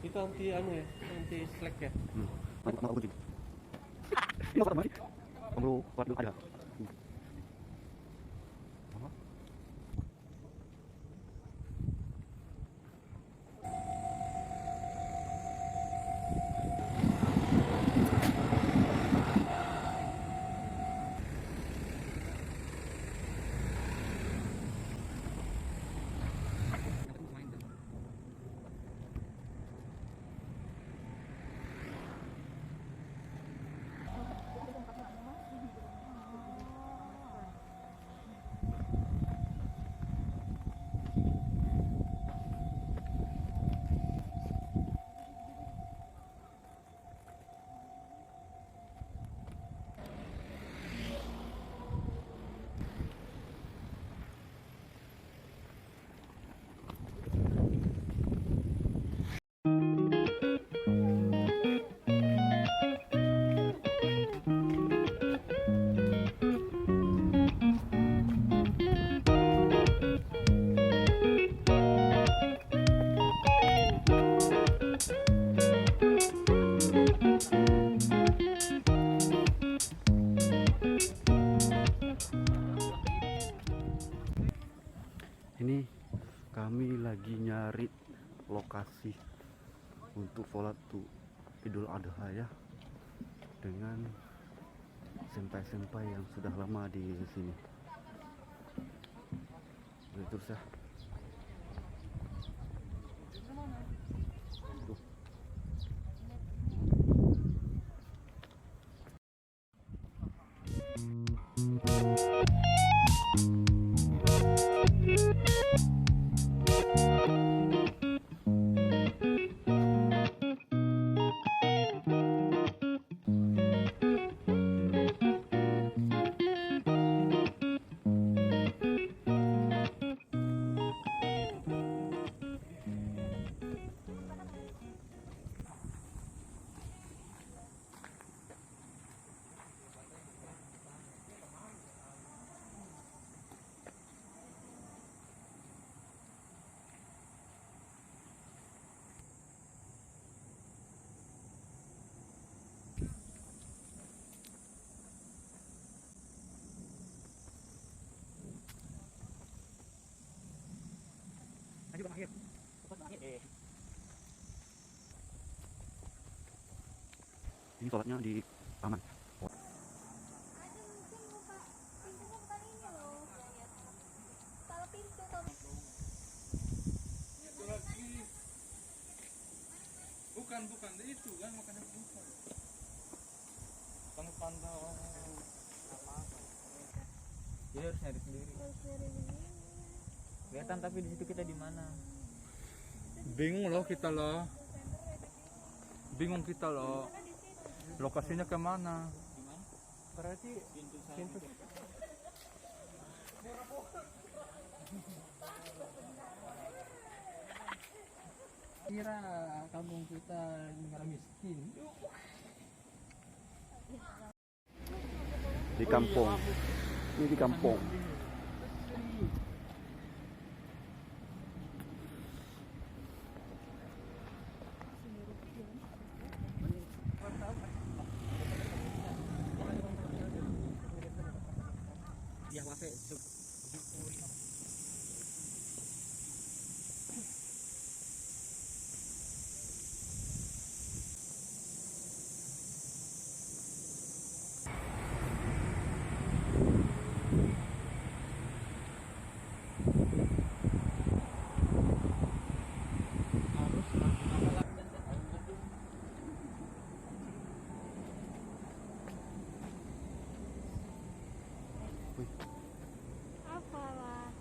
Itu anti anu ya, anti slack ya. Mau kucing. Ini apa namanya? Bro, waduh ada. Ini kami lagi nyari lokasi untuk sholat Idul Adha ya, dengan senpai-senpai yang sudah lama di sini. Terus ya. Ini sholatnya di taman. Bukan itu kan makanya bukan. Pantau Jadi harus nyari sendiri. Kelihatan tapi di situ kita di mana? Bingung kita loh. Lokasinya kemana? Berarti pintu Kira kampung kita negara miskin. Di kampung. Ini di kampung. Ya wafe. Apalah.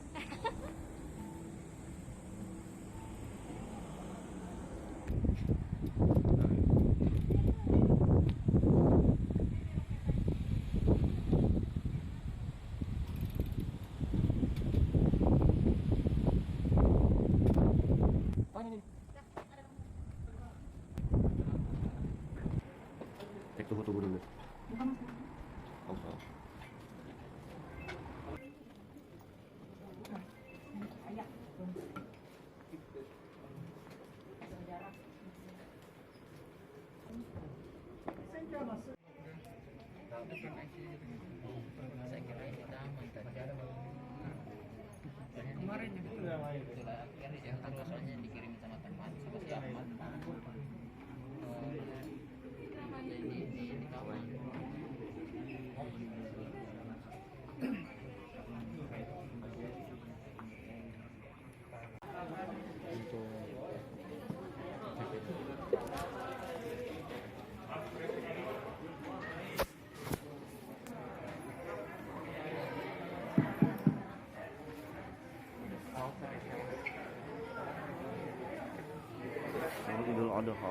Aduh.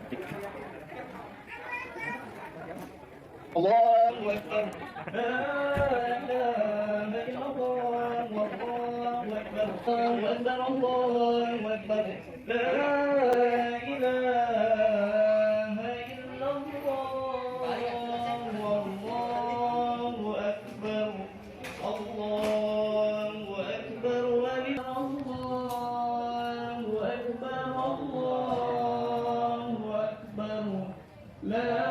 Cik. الله أكبر لا إله إلا الله والله أكبر الله أكبر لا إله إلا الله والله أكبر الله أكبر ولله الله أكبر الله أكبر لا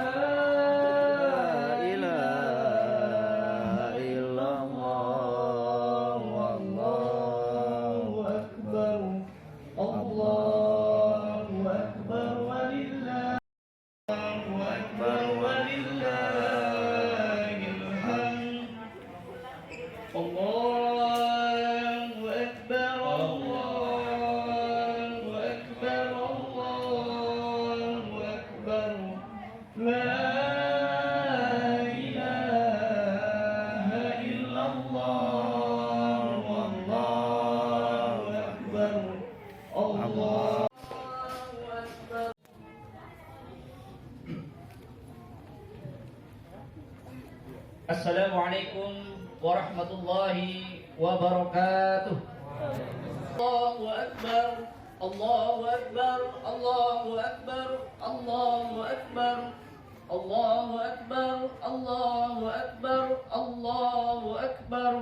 Assalamualaikum warahmatullahi wabarakatuh. Allahu Akbar, Allahu Akbar, Allahu Akbar, Allahu Akbar, Allahu Akbar, Allahu Akbar, Allahu Akbar,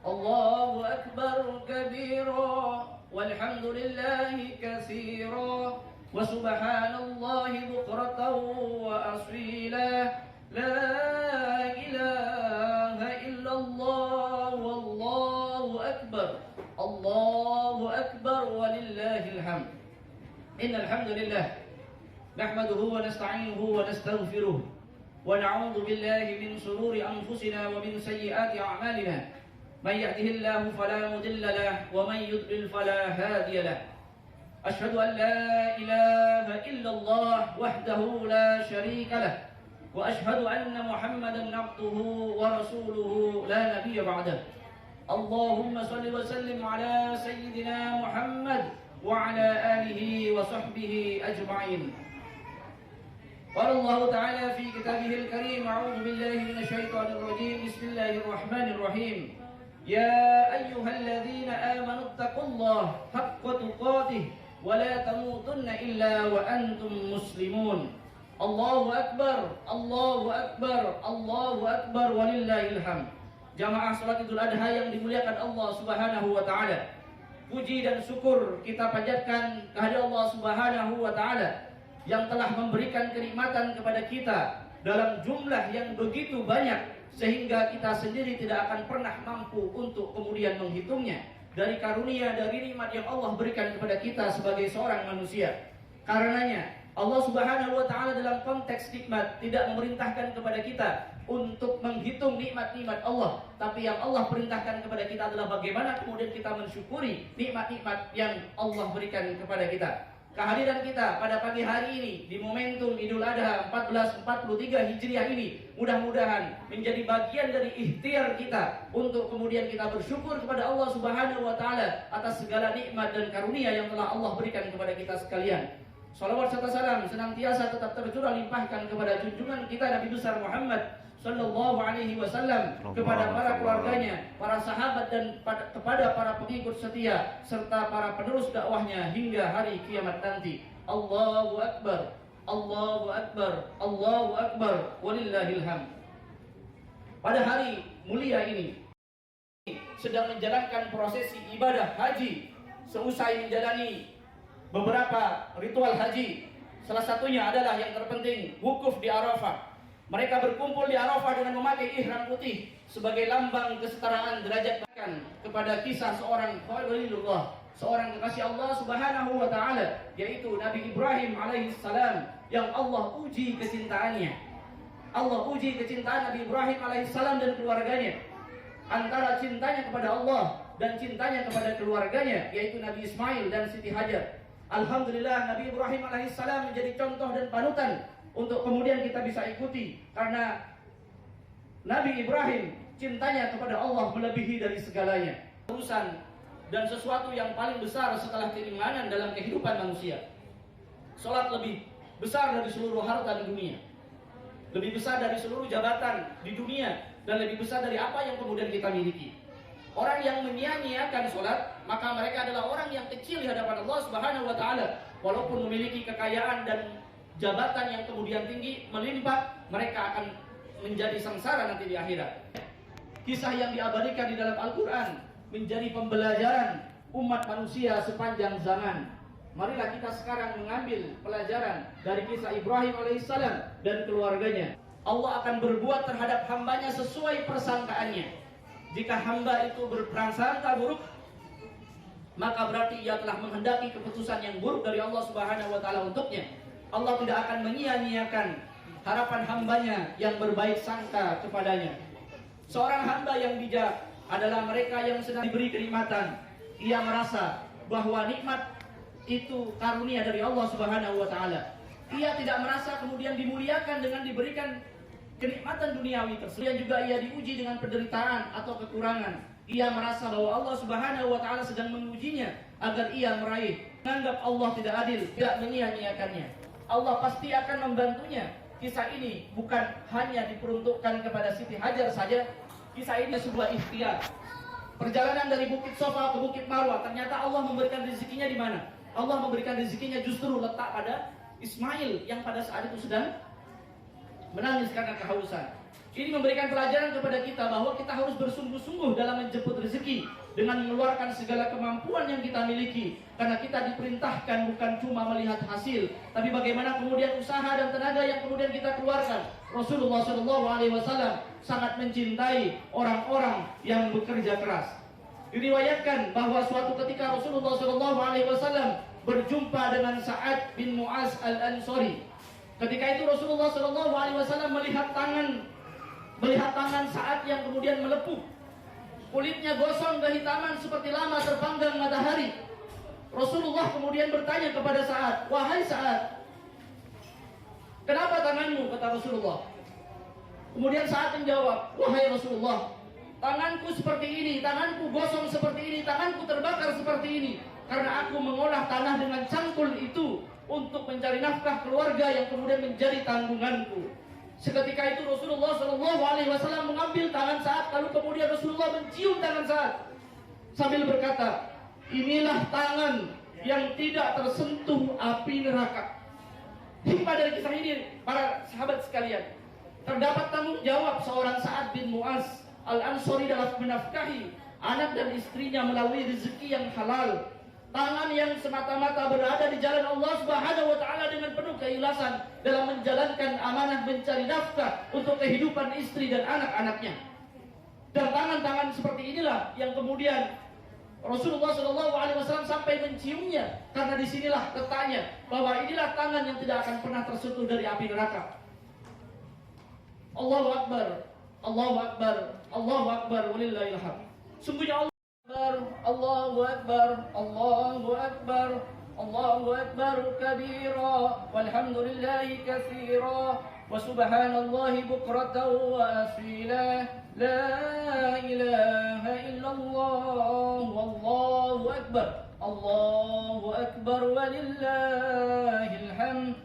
Allahu Akbar kabira, walhamdulillahi katsira, wa subhanallahi bukratan wa asila. لا إله إلا الله والله أكبر الله أكبر ولله الحمد إن الحمد لله نحمده ونستعينه ونستغفره ونعوذ بالله من شرور أنفسنا ومن سيئات أعمالنا من يهده الله فلا مضل له ومن يضلل فلا هادي له أشهد أن لا إله إلا الله وحده لا شريك له وأشهد أن محمدا عبده ورسوله لا نبي بعده اللهم صل وسلم على سيدنا محمد وعلى آله وصحبه أجمعين قال الله تعالى في كتابه الكريم أعوذ بالله من الشيطان الرجيم بسم الله الرحمن الرحيم يا أيها الذين آمنوا اتقوا الله حق تقاته ولا تموتن إلا وأنتم مسلمون Allahu Akbar, Allahu Akbar, Allahu Akbar walillahil hamd. Jamaah salat Idul Adha yang dimuliakan Allah Subhanahu wa taala. Puji dan syukur kita panjatkan kehadirat Allah Subhanahu wa taala yang telah memberikan kenikmatan kepada kita dalam jumlah yang begitu banyak sehingga kita sendiri tidak akan pernah mampu untuk kemudian menghitungnya. Dari karunia, dari nikmat yang Allah berikan kepada kita sebagai seorang manusia. Karenanya Allah Subhanahu wa taala dalam konteks nikmat tidak memerintahkan kepada kita untuk menghitung nikmat-nikmat Allah, tapi yang Allah perintahkan kepada kita adalah bagaimana kemudian kita mensyukuri nikmat-nikmat yang Allah berikan kepada kita. Kehadiran kita pada pagi hari ini di momentum Idul Adha 1443 Hijriah ini mudah-mudahan menjadi bagian dari ikhtiar kita untuk kemudian kita bersyukur kepada Allah Subhanahu wa taala atas segala nikmat dan karunia yang telah Allah berikan kepada kita sekalian. Salawat serta salam senantiasa tetap tercurah limpahkan kepada junjungan kita Nabi besar Muhammad sallallahu alaihi wasallam, kepada para keluarganya, para sahabat dan kepada para pengikut setia serta para penerus dakwahnya hingga hari kiamat nanti. Allahu Akbar, Allahu Akbar, Allahu Akbar walillahil hamd. Pada hari mulia ini sedang menjalankan prosesi ibadah haji seusai menjalani beberapa ritual haji. Salah satunya adalah yang terpenting wukuf di Arafah. Mereka berkumpul di Arafah dengan memakai ihram putih sebagai lambang kesetaraan derajat bahkan kepada kisah seorang Khalilullah, seorang kekasih Allah Subhanahu wa taala, yaitu Nabi Ibrahim alaihissalam yang Allah uji kecintaannya. Allah uji kecintaan Nabi Ibrahim alaihissalam dan keluarganya. Antara cintanya kepada Allah dan cintanya kepada keluarganya, yaitu Nabi Ismail dan Siti Hajar. Alhamdulillah Nabi Ibrahim alaihissalam menjadi contoh dan panutan untuk kemudian kita bisa ikuti, karena Nabi Ibrahim cintanya kepada Allah melebihi dari segalanya. Urusan dan sesuatu yang paling besar setelah keimanan dalam kehidupan manusia. Sholat lebih besar dari seluruh harta di dunia, lebih besar dari seluruh jabatan di dunia, dan lebih besar dari apa yang kemudian kita miliki. Orang yang menyia-nyiakan sholat, maka mereka adalah orang yang kecil di hadapan Allah Subhanahu wa Ta'ala. Walaupun memiliki kekayaan dan jabatan yang kemudian tinggi melimpah, mereka akan menjadi sengsara nanti di akhirat. Kisah yang diabadikan di dalam Al-Quran menjadi pembelajaran umat manusia sepanjang zaman. Marilah kita sekarang mengambil pelajaran dari kisah Ibrahim alaihissalam dan keluarganya. Allah akan berbuat terhadap hambanya sesuai persangkaannya. Jika hamba itu berprasangka buruk, maka berarti ia telah menghendaki keputusan yang buruk dari Allah Subhanahu wa Ta'ala untuknya. Allah tidak akan menyia-nyiakan harapan hambanya yang berbaik sangka kepadanya. Seorang hamba yang bijak adalah mereka yang sedang diberi kenikmatan. Ia merasa bahwa nikmat itu karunia dari Allah Subhanahu wa Ta'ala. Ia tidak merasa kemudian dimuliakan dengan diberikan kenikmatan duniawi tersebut. Ia juga diuji dengan penderitaan atau kekurangan. Ia merasa bahwa Allah Subhanahu wa Ta'ala sedang mengujinya agar ia meraih. Menganggap Allah tidak adil, tidak menyia-nyiakannya. Allah pasti akan membantunya. Kisah ini bukan hanya diperuntukkan kepada Siti Hajar saja. Kisah ini sebuah ikhtiar. Perjalanan dari Bukit Sofa ke Bukit Marwah, ternyata Allah memberikan rezekinya di mana? Allah memberikan rezekinya justru letak pada Ismail yang pada saat itu sedang menangis karena kehausan. Ini memberikan pelajaran kepada kita bahwa kita harus bersungguh-sungguh dalam menjemput rezeki dengan mengeluarkan segala kemampuan yang kita miliki, karena kita diperintahkan bukan cuma melihat hasil, tapi bagaimana kemudian usaha dan tenaga yang kemudian kita keluarkan. Rasulullah SAW sangat mencintai orang-orang yang bekerja keras. Diriwayatkan bahwa suatu ketika Rasulullah SAW berjumpa dengan Sa'ad bin Mu'az al-Ansari. Ketika itu Rasulullah SAW melihat tangan Sa'ad yang kemudian melepuh. Kulitnya gosong kehitaman seperti lama terpanggang matahari. Rasulullah kemudian bertanya kepada Sa'ad, "Wahai Sa'ad, kenapa tanganmu?" kata Rasulullah. Kemudian Sa'ad menjawab, "Wahai Rasulullah, tanganku seperti ini, tanganku gosong seperti ini, tanganku terbakar seperti ini, karena aku mengolah tanah dengan cangkul itu untuk mencari nafkah keluarga yang kemudian menjadi tanggunganku." Seketika itu Rasulullah SAW mengambil tangan Sa'ad, lalu kemudian Rasulullah mencium tangan Sa'ad sambil berkata, "Inilah tangan yang tidak tersentuh api neraka." Hikmah dari kisah ini, para sahabat sekalian, terdapat tanggung jawab seorang Sa'ad bin Mu'az al-Ansari dalam menafkahi anak dan istrinya melalui rezeki yang halal. Tangan yang semata-mata berada di jalan Allah Subhanahu wa Ta'ala dengan penuh keikhlasan dalam menjalankan amanah mencari nafkah untuk kehidupan istri dan anak-anaknya. Dan tangan-tangan seperti inilah yang kemudian Rasulullah SAW sampai menciumnya, karena disinilah letaknya bahwa inilah tangan yang tidak akan pernah tersentuh dari api neraka. Allahu Akbar, Allahu Akbar, Allahu Akbar, walillahil hamd. Sungguhnya Allah Akbar, Allahu Akbar, Allahu Akbar, Allahu Akbar kabira, walhamdulillahi katsira, wa subhanallahi bukratan wa asila, la ilaha illallah, wallahu akbar, Allahu akbar, walillahil hamd.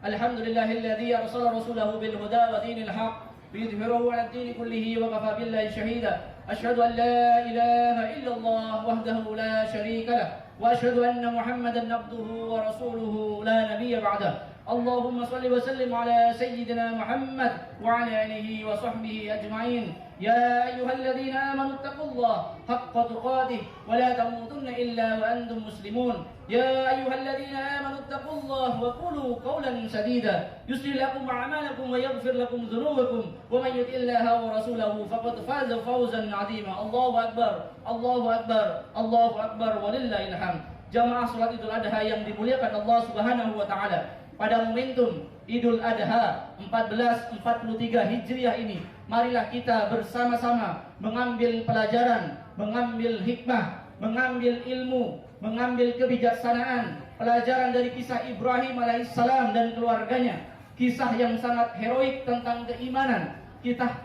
Alhamdulillahilladzi arsala rasulahu bil huda wa dinil haqq liyudhhirahu 'ala ad-din kullihi wa kafa billahi shahida. أشهد أن لا إله إلا الله وحده لا شريك له وأشهد أن محمدا عبده ورسوله لا نبي بعده. اللهم صل وسلم على سيدنا محمد وعلى آله وصحبه أجمعين. يا أيها الذين آمنوا اتقوا الله حق تقاته ولا تموتن إلا وأنتم مسلمون. يا أيها الذين آمنوا اتقوا الله وقولوا قولا سديدا يصلح لكم أعمالكم ويغفر لكم ذنوبكم ومن يطع الله ورسوله فقد فاز فوزا عظيما. الله أكبر, الله أكبر, الله أكبر, walillahil hamd. Jamaah salat Idul Adha yang dimuliakan Allah Subhanahu wa Ta'ala, pada momentum Idul Adha 1443 Hijriah ini, marilah kita bersama-sama mengambil pelajaran, mengambil hikmah, mengambil ilmu, mengambil kebijaksanaan, pelajaran dari kisah Ibrahim alaihissalam dan keluarganya, kisah yang sangat heroik tentang keimanan,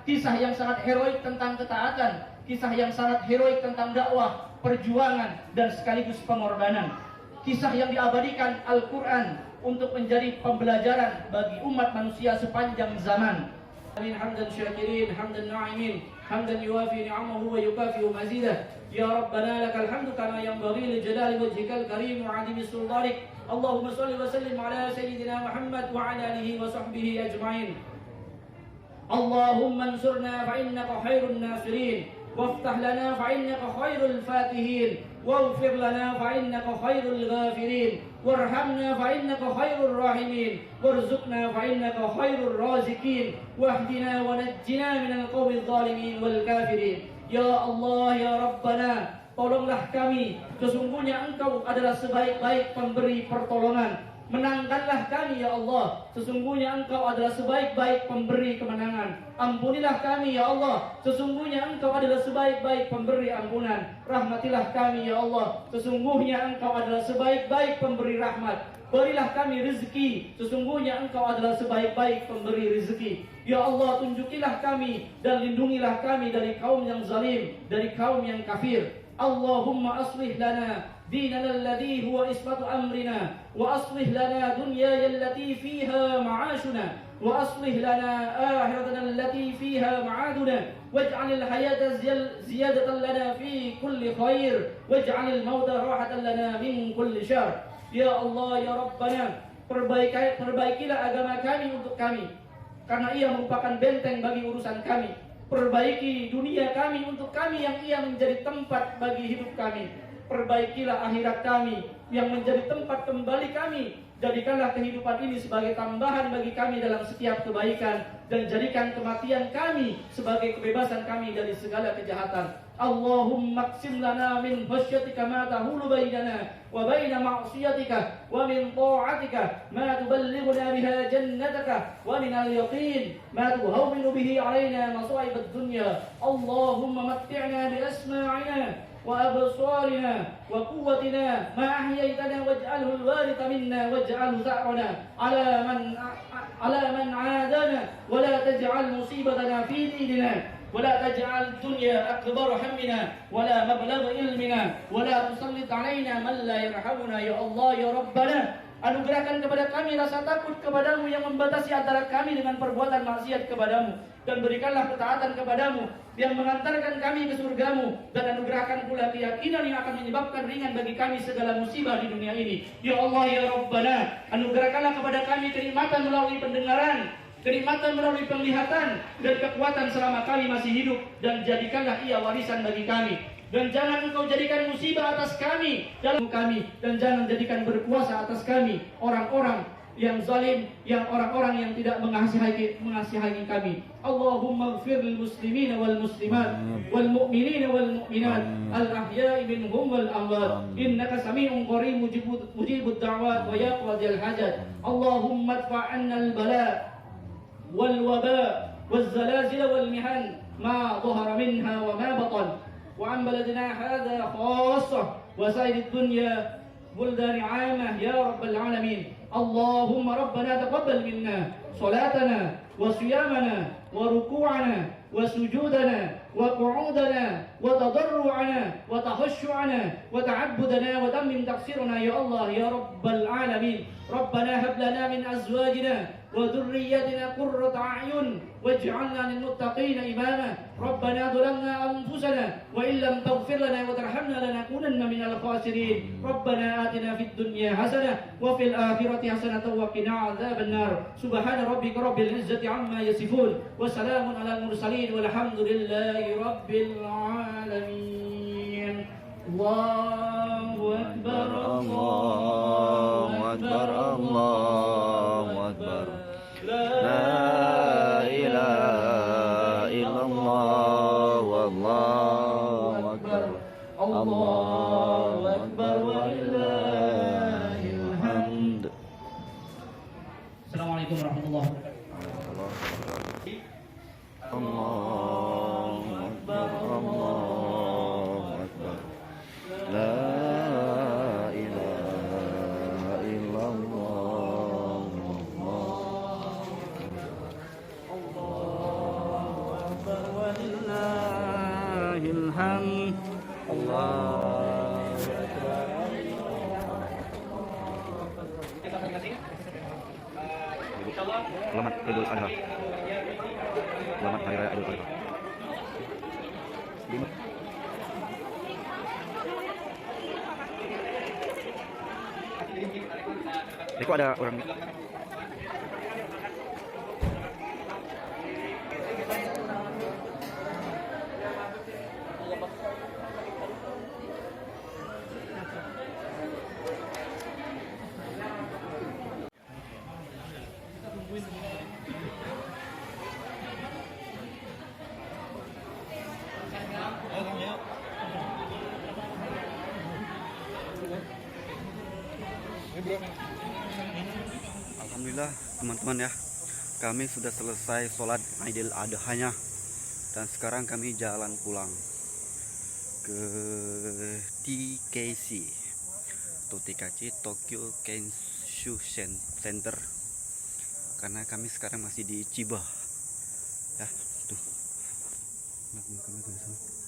kisah yang sangat heroik tentang ketaatan, kisah yang sangat heroik tentang dakwah, perjuangan, dan sekaligus pengorbanan. kisah yang diabadikan Al-Quran untuk menjadi pembelajaran bagi umat manusia sepanjang zaman. Amin hamdan syakirin, hamdan na'imin, hamdan yuwafi ni'amahu wa yukafi'u mazidah. Ya Rabbana lakal hamdu kama yanbaghi li jalali wajhikal karim wa 'azimi sultanik. Allahumma shalli wa sallim ala sayyidina Muhammad wa ala alihi wa sahbihi ajma'in. Allahumma ansurna fa innaka khairun nasirin, waftah lana fa innaka khairul fatihin, waghfir lana fa innaka khairul ghafirin, warhamna fa innaka khairur rahimin, warzuqna fa innaka khairur raziqin, wahdina wa najjina minal qawmi dhalimin wal kafirin. Ya Allah, ya Rabbana, tolonglah kami, sesungguhnya Engkau adalah sebaik-baik pemberi pertolongan. Menangkanlah kami ya Allah, sesungguhnya Engkau adalah sebaik-baik pemberi kemenangan. Ampunilah kami ya Allah, sesungguhnya Engkau adalah sebaik-baik pemberi ampunan. Rahmatilah kami ya Allah, sesungguhnya Engkau adalah sebaik-baik pemberi rahmat. Berilah kami rezeki, sesungguhnya Engkau adalah sebaik-baik pemberi rezeki. Ya Allah, tunjukilah kami dan lindungilah kami dari kaum yang zalim, dari kaum yang kafir. Allahumma aslih lana ديننا الذي هو إصمة أمرنا، وأصلح لنا دنيانا التي فيها معاشنا، وأصلح لنا آخرتنا التي فيها معادنا، واجعل الحياة زيادة لنا في كل خير، واجعل الموت راحة لنا من كل شر. Ya Allah, ya Rabbana, perbaikilah agama kami untuk kami, karena ia merupakan benteng bagi urusan kami. Perbaiki dunia kami untuk kami yang ia menjadi tempat bagi hidup kami. Perbaikilah akhirat kami yang menjadi tempat kembali kami. Jadikanlah kehidupan ini sebagai tambahan bagi kami dalam setiap kebaikan, dan jadikan kematian kami sebagai kebebasan kami dari segala kejahatan. Allahumma qsim lana min khasyatika ma tahulu bainana wa baina ma'siyatika, wa min ta'atika ma tuballighuna biha jannataka, wa min al-yaqin ma tuhawwinu bihi alaina masa'ib ad-dunya. Allahumma matti'na bi asma'ina وأبصارنا وقوتنا ما أحييتنا واجعله الوارث منا واجعله ثأرنا على من عادانا ولا تجعل مصيبتنا في ديننا ولا تجعل الدنيا أكبر همنا ولا مبلغ علمنا ولا تسلط علينا من لا يرحمنا. Ya Allah, ya Rabbana, anugerahkan kepada kami rasa takut kepadamu yang membatasi antara kami dengan perbuatan maksiat kepadamu, dan berikanlah ketaatan kepadamu yang mengantarkan kami ke surgamu, dan anugerahkan pula keyakinan yang akan menyebabkan ringan bagi kami segala musibah di dunia ini. Ya Allah, ya Rabbana, anugerahkanlah kepada kami kenikmatan melalui pendengaran, kenikmatan melalui penglihatan, dan kekuatan selama kami masih hidup, dan jadikanlah ia warisan bagi kami. Dan jangan Engkau jadikan musibah atas kami dalam kami, dan jangan jadikan berkuasa atas kami orang-orang yang zalim, yang orang-orang yang tidak mengasihi kami. Allahumma ighfir lil muslimina wal muslimat wal mu'minina wal mu'minat al ahya'i minhum wal amwat, innaka sami'un qarib mujibud da'wat wa yaqdil hajat. Allahumma adfa' 'anna al bala wal waba wal zalazil wal mihan ma dhahara minha wa ma batan, wa 'an baladina hadha khassah wa sa'id dunya بلدان عامة يا رب العالمين. اللهم ربنا تقبل منا صلاتنا وصيامنا وركوعنا وسجودنا وقعودنا وتضرعنا وتخشعنا وتعبدنا وتمم تقصيرنا يا الله يا رب العالمين. ربنا هب لنا من أزواجنا وذريتنا قرة أعين واجعلنا للمتقين إماما. ربنا ظلمنا أنفسنا وإن لم تغفر لنا وترحمنا لنكونن من الخاسرين. ربنا آتنا في الدنيا حسنة وفي الآخرة حسنة وقنا عذاب النار. سبحان ربك رب العزة عما يصفون وسلام على المرسلين والحمد لله رب العالمين. الله أكبر الله أكبر الله أكبر لا إله إلا الله والله أكبر الله أكبر ولله الحمد. Assalamualaikum warahmatullahi wabarakatuh. الله أكبر الله أكبر لا إله إلا الله الله أكبر ولله الحمد. الله أكبر Selamat Idul Adha. Selamat Hari Raya Idul Adha. Ini kok ada orang. Alhamdulillah teman-teman ya, kami sudah selesai sholat Idul Adha-nya dan sekarang kami jalan pulang ke TKC atau TKC Tokyo Kenshu Center karena kami sekarang masih di Chiba ya tuh. Nah, kami tuh di sana.